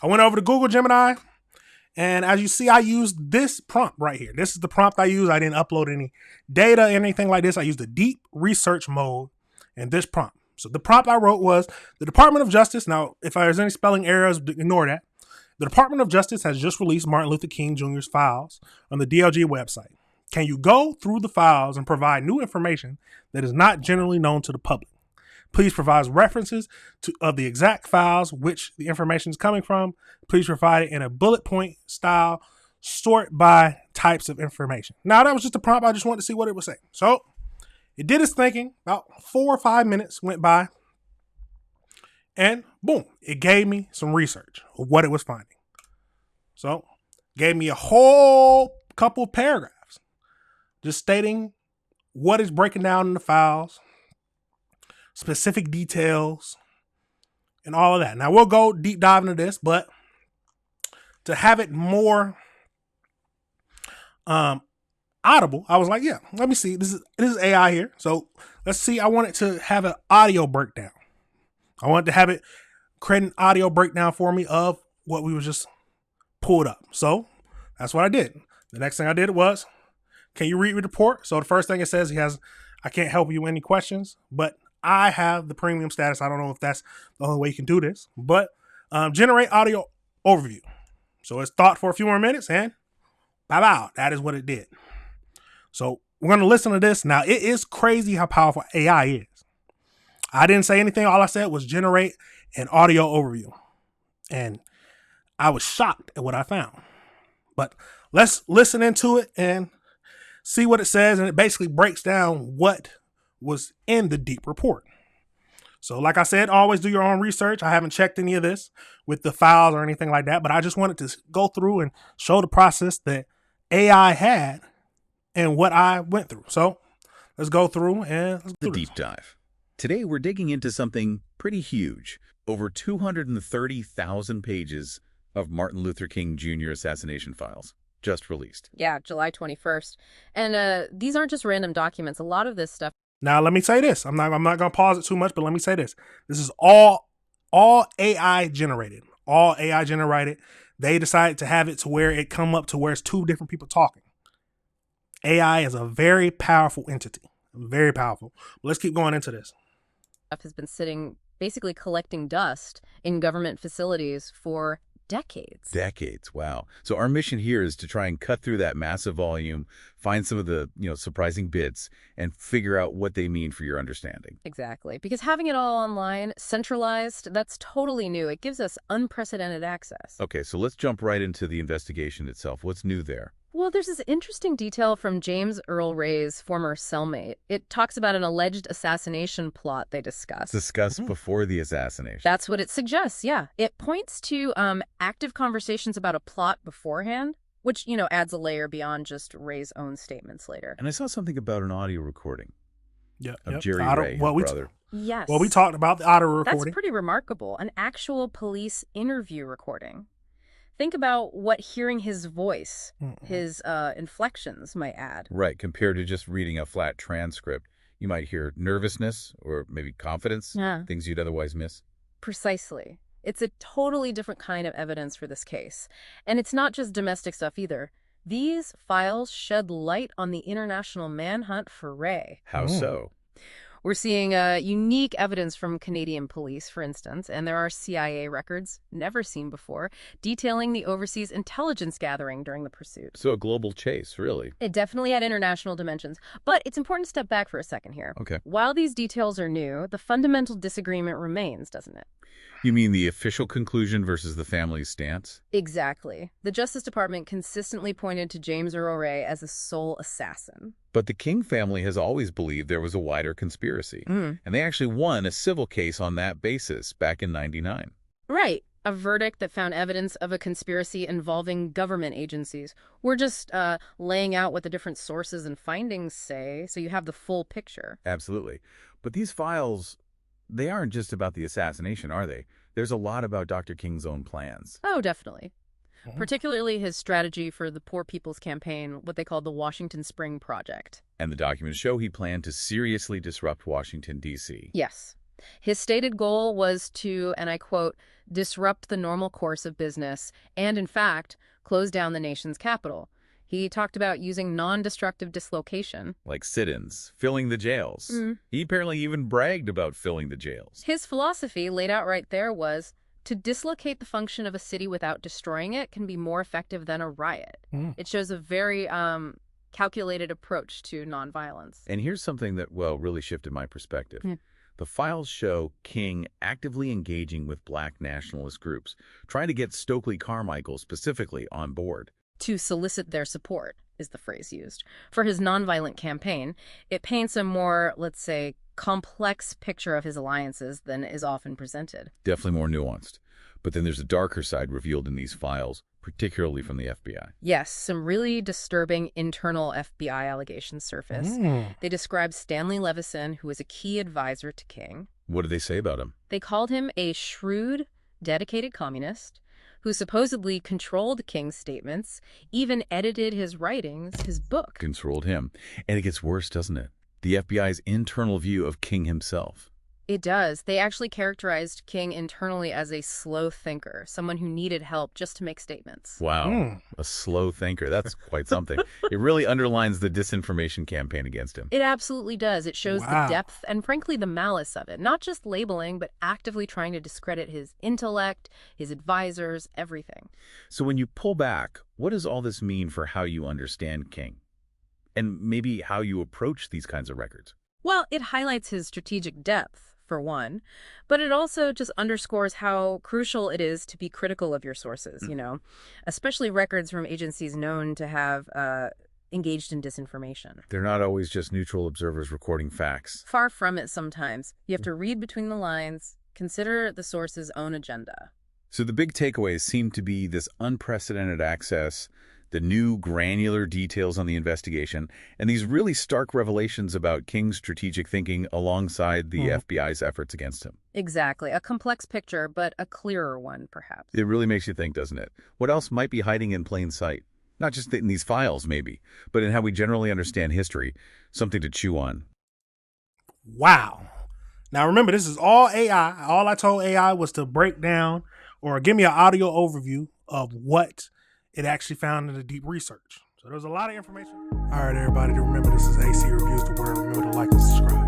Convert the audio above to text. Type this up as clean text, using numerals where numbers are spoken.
I went over to Google Gemini, and as you see, I used this prompt right here. This is the prompt I used. I didn't upload any data or anything like this. I used the deep research mode and this prompt. So the prompt I wrote was, the Department of Justice, now if there's any spelling errors, ignore that. The Department of Justice has just released Martin Luther King Jr.'s files on the DLG website. Can you go through the files and provide new information that is not generally known to the public? Please provide references of the exact files which the information is coming from. Please provide it in a bullet point style, sort by types of information. Now, that was just a prompt. I just wanted to see what it would say. So it did its thinking. About 4 or 5 minutes went by. And boom, it gave me some research of what it was finding. So gave me a whole couple of paragraphs just stating what is breaking down in the files, specific details, and all of that. Now, we'll go deep dive into this, but to have it more audible, I was like, yeah, let me see. This is AI here. So let's see. I want it to have an audio breakdown. I wanted to have it create an audio breakdown for me of what we was just pulled up. So that's what I did. The next thing I did was, can you read the report? So the first thing it says, I can't help you with any questions, but I have the premium status. I don't know if that's the only way you can do this, but generate audio overview. So it's thought for a few more minutes and bye. That is what it did. So we're going to listen to this. Now, it is crazy how powerful AI is. I didn't say anything. All I said was generate an audio overview. And I was shocked at what I found. But let's listen into it and see what it says. And it basically breaks down what was in the deep report. So like I said, always do your own research. I haven't checked any of this with the files or anything like that, but I just wanted to go through and show the process that AI had and what I went through. So let's go through and let's do the deep dive. Today, we're digging into something pretty huge. Over 230,000 pages of Martin Luther King Jr. assassination files just released. Yeah, July 21st. And these aren't just random documents. A lot of this stuff. Now, let me say this. I'm not going to pause it too much, but let me say this. This is all AI generated. All AI generated. They decided to have it to where it come up to where it's two different people talking. AI is a very powerful entity. Very powerful. But let's keep going into this. Has been sitting, basically collecting dust in government facilities for decades. Decades, wow. So our mission here is to try and cut through that massive volume, find some of the surprising bits, and figure out what they mean for your understanding. Exactly. Because having it all online, centralized, that's totally new. It gives us unprecedented access. Okay, so let's jump right into the investigation itself. What's new there? Well, there's this interesting detail from James Earl Ray's former cellmate. It talks about an alleged assassination plot they discussed. Discussed before the assassination. That's what it suggests, yeah. It points to active conversations about a plot beforehand, which, adds a layer beyond just Ray's own statements later. And I saw something about an audio recording. Of Yep. Jerry Ray, his brother. Yes. Well, we talked about the audio recording. That's pretty remarkable. An actual police interview recording. Think about what hearing his voice, his inflections might add. Right, compared to just reading a flat transcript. You might hear nervousness or maybe confidence, things you'd otherwise miss. Precisely. It's a totally different kind of evidence for this case. And it's not just domestic stuff either. These files shed light on the international manhunt for Ray. How so? We're seeing unique evidence from Canadian police, for instance, and there are CIA records, never seen before, detailing the overseas intelligence gathering during the pursuit. So a global chase, really. It definitely had international dimensions, but it's important to step back for a second here. Okay. While these details are new, the fundamental disagreement remains, doesn't it? You mean the official conclusion versus the family's stance? Exactly. The Justice Department consistently pointed to James Earl Ray as a sole assassin. But the King family has always believed there was a wider conspiracy. And they actually won a civil case on that basis back in '99. Right. A verdict that found evidence of a conspiracy involving government agencies. We're just laying out what the different sources and findings say, so you have the full picture. Absolutely. But these files, they aren't just about the assassination, are they? There's a lot about Dr. King's own plans. Oh, definitely. Particularly his strategy for the Poor People's Campaign, what they called the Washington Spring Project. And the documents show he planned to seriously disrupt Washington, D.C. Yes. His stated goal was to, and I quote, disrupt the normal course of business and, in fact, close down the nation's capital. He talked about using non-destructive dislocation. Like sit-ins, filling the jails. He apparently even bragged about filling the jails. His philosophy, laid out right there, was to dislocate the function of a city without destroying it can be more effective than a riot. It shows a very calculated approach to nonviolence. And here's something that, well, really shifted my perspective. The files show King actively engaging with black nationalist groups, trying to get Stokely Carmichael specifically on board. To solicit their support is the phrase used. For his nonviolent campaign, it paints a more, let's say, complex picture of his alliances than is often presented. Definitely more nuanced. But then there's a darker side revealed in these files, particularly from the FBI. Yes, some really disturbing internal FBI allegations surface. They describe Stanley Levison, who was a key advisor to King. What did they say about him? They called him a shrewd, dedicated communist who supposedly controlled King's statements, even edited his writings, his book. Controlled him. And it gets worse, doesn't it? The FBI's internal view of King himself. It does. They actually characterized King internally as a slow thinker, someone who needed help just to make statements. Wow. A slow thinker. That's quite something. It really underlines the disinformation campaign against him. It absolutely does. It shows the depth and, frankly, the malice of it. Not just labeling, but actively trying to discredit his intellect, his advisors, everything. So when you pull back, what does all this mean for how you understand King? And maybe how you approach these kinds of records? Well, it highlights his strategic depth, for one, but it also just underscores how crucial it is to be critical of your sources, especially records from agencies known to have engaged in disinformation. They're not always just neutral observers recording facts. Far from it sometimes. You have to read between the lines, consider the source's own agenda. So the big takeaways seem to be this unprecedented access, the new granular details on the investigation, and these really stark revelations about King's strategic thinking alongside the FBI's efforts against him. Exactly. A complex picture, but a clearer one, perhaps. It really makes you think, doesn't it? What else might be hiding in plain sight? Not just in these files, maybe, but in how we generally understand history. Something to chew on. Wow. Now remember, this is all AI. All I told AI was to break down or give me an audio overview of what it actually found in the deep research. So there's a lot of information. All right, everybody, to remember, this is AC Reviews the Word. Remember to like and subscribe.